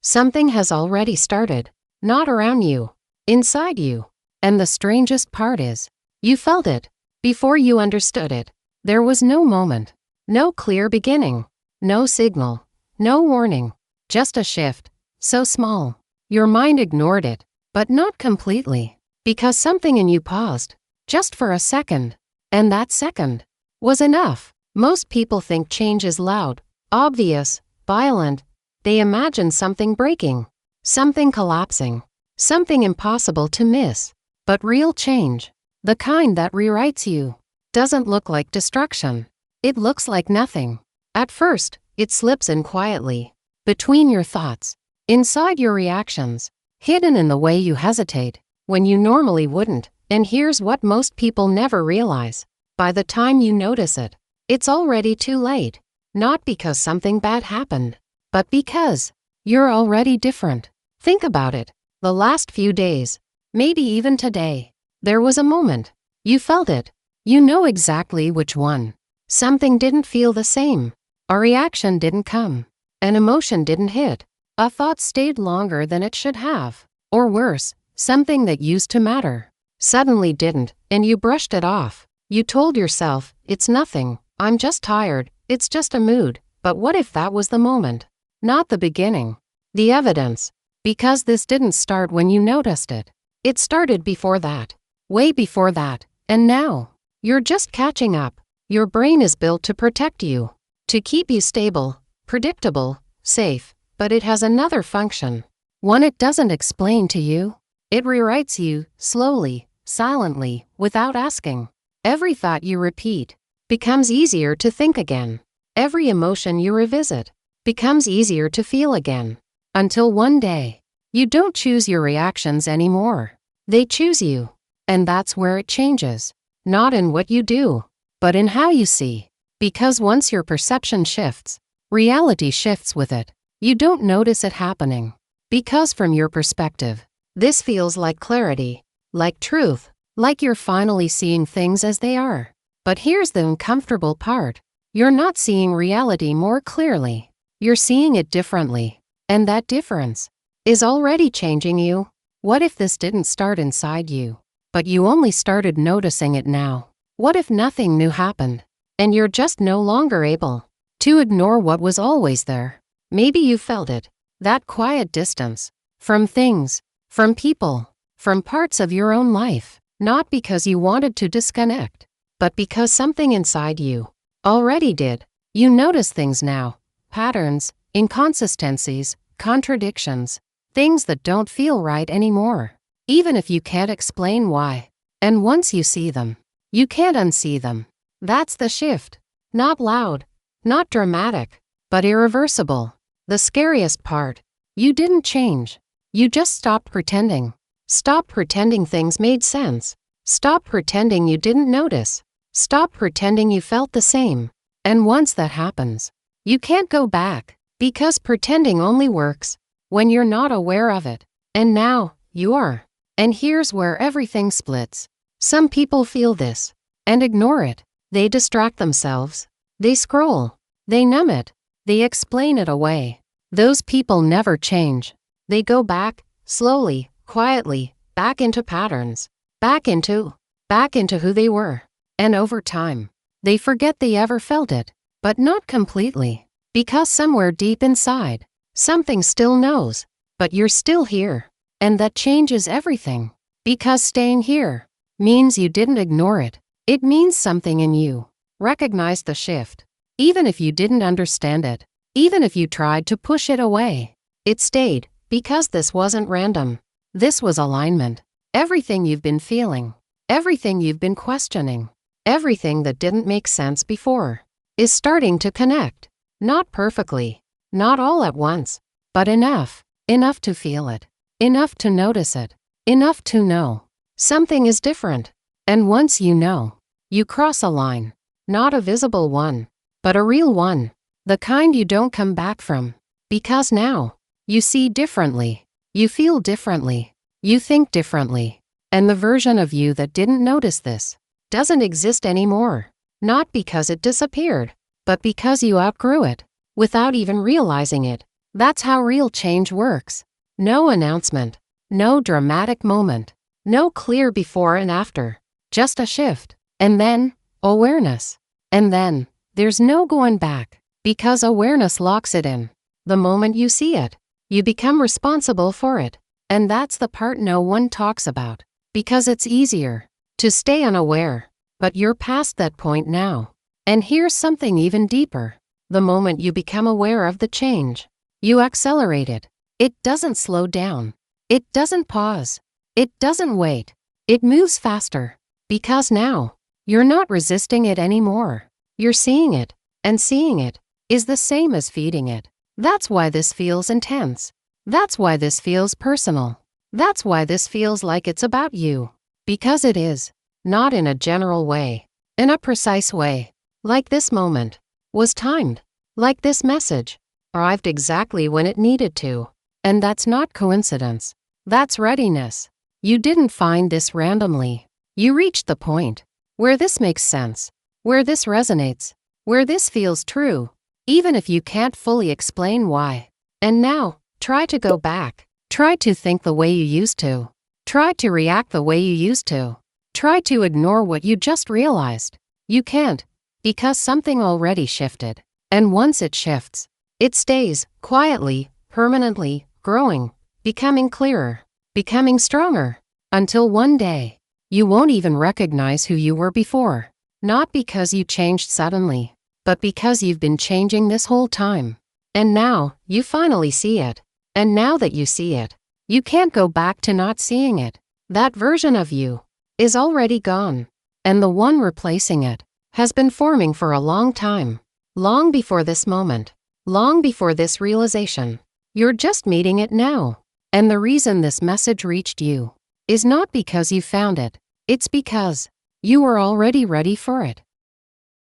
Something has already started. Not around you. Inside you. And the strangest part is, you felt it. Before you understood it. There was no moment. No clear beginning. No signal. No warning. Just a shift. So small. Your mind ignored it. But not completely. Because something in you paused. Just for a second. And that second was enough. Most people think change is loud, obvious, violent. They imagine something breaking, something collapsing, something impossible to miss. But real change, the kind that rewrites you, doesn't look like destruction. It looks like nothing. At first, it slips in quietly, between your thoughts, inside your reactions, hidden in the way you hesitate, when you normally wouldn't. And here's what most people never realize. By the time you notice it, it's already too late. Not because something bad happened, but because you're already different. Think about it. The last few days, maybe even today, there was a moment. You felt it. You know exactly which one. Something didn't feel the same. A reaction didn't come. An emotion didn't hit. A thought stayed longer than it should have. Or worse, something that used to matter suddenly didn't, and you brushed it off. You told yourself, it's nothing, I'm just tired, it's just a mood. But what if that was the moment? Not the beginning. The evidence. Because this didn't start when you noticed it. It started before that. Way before that. And now, you're just catching up. Your brain is built to protect you. To keep you stable, predictable, safe. But it has another function. One it doesn't explain to you. It rewrites you, slowly, silently, without asking. Every thought you repeat becomes easier to think again. Every emotion you revisit becomes easier to feel again. Until one day, you don't choose your reactions anymore. They choose you. And that's where it changes. Not in what you do, but in how you see. Because once your perception shifts, reality shifts with it. You don't notice it happening. Because from your perspective, this feels like clarity, like truth, like you're finally seeing things as they are. But here's the uncomfortable part. You're not seeing reality more clearly. You're seeing it differently. And that difference is already changing you. What if this didn't start inside you, but you only started noticing it now? What if nothing new happened, and you're just no longer able to ignore what was always there? Maybe you felt it, that quiet distance, from things, from people, from parts of your own life, not because you wanted to disconnect, but because something inside you already did. You notice things now, patterns, inconsistencies, contradictions, things that don't feel right anymore, even if you can't explain why. And once you see them, you can't unsee them. That's the shift. Not loud, not dramatic, but irreversible. The scariest part, you didn't change. You just stopped pretending. Stop pretending things made sense. Stop pretending you didn't notice. Stop pretending you felt the same. And once that happens, you can't go back, because pretending only works when you're not aware of it. And now, you are. And here's where everything splits. Some people feel this and ignore it. They distract themselves. They scroll. They numb it. They explain it away. Those people never change. They go back, slowly, quietly, back into patterns, back into who they were. And over time, they forget they ever felt it, but not completely. Because somewhere deep inside, something still knows, but you're still here. And that changes everything. Because staying here means you didn't ignore it. It means something in you recognized the shift. Even if you didn't understand it, even if you tried to push it away, it stayed, because this wasn't random. This was alignment. Everything you've been feeling, everything you've been questioning, everything that didn't make sense before, is starting to connect. Not perfectly, not all at once, but enough to feel it, enough to notice it, enough to know something is different. And once you know, you cross a line, not a visible one, but a real one, the kind you don't come back from. Because now, you see differently, you feel differently, you think differently, and the version of you that didn't notice this doesn't exist anymore. Not because it disappeared, but because you outgrew it, without even realizing it. That's how real change works. No announcement, no dramatic moment, no clear before and after, just a shift, and then awareness. And then there's no going back, because awareness locks it in. The moment you see it, you become responsible for it. And that's the part no one talks about, because it's easier to stay unaware. But you're past that point now. And here's something even deeper. The moment you become aware of the change, you accelerate it. It doesn't slow down. It doesn't pause. It doesn't wait. It moves faster. Because now, you're not resisting it anymore. You're seeing it, and seeing it is the same as feeding it. That's why this feels intense. That's why this feels personal. That's why this feels like it's about you. Because it is. Not in a general way. In a precise way. Like this moment was timed. Like this message arrived exactly when it needed to. And that's not coincidence. That's readiness. You didn't find this randomly. You reached the point where this makes sense, where this resonates, where this feels true, even if you can't fully explain why. And now, try to go back. Try to think the way you used to. Try to react the way you used to. Try to ignore what you just realized. You can't, because something already shifted. And once it shifts, it stays, quietly, permanently, growing, becoming clearer, becoming stronger, until one day, you won't even recognize who you were before. Not because you changed suddenly, but because you've been changing this whole time. And now, you finally see it. And now that you see it, you can't go back to not seeing it. That version of you is already gone. And the one replacing it has been forming for a long time. Long before this moment. Long before this realization. You're just meeting it now. And the reason this message reached you is not because you found it. It's because you were already ready for it.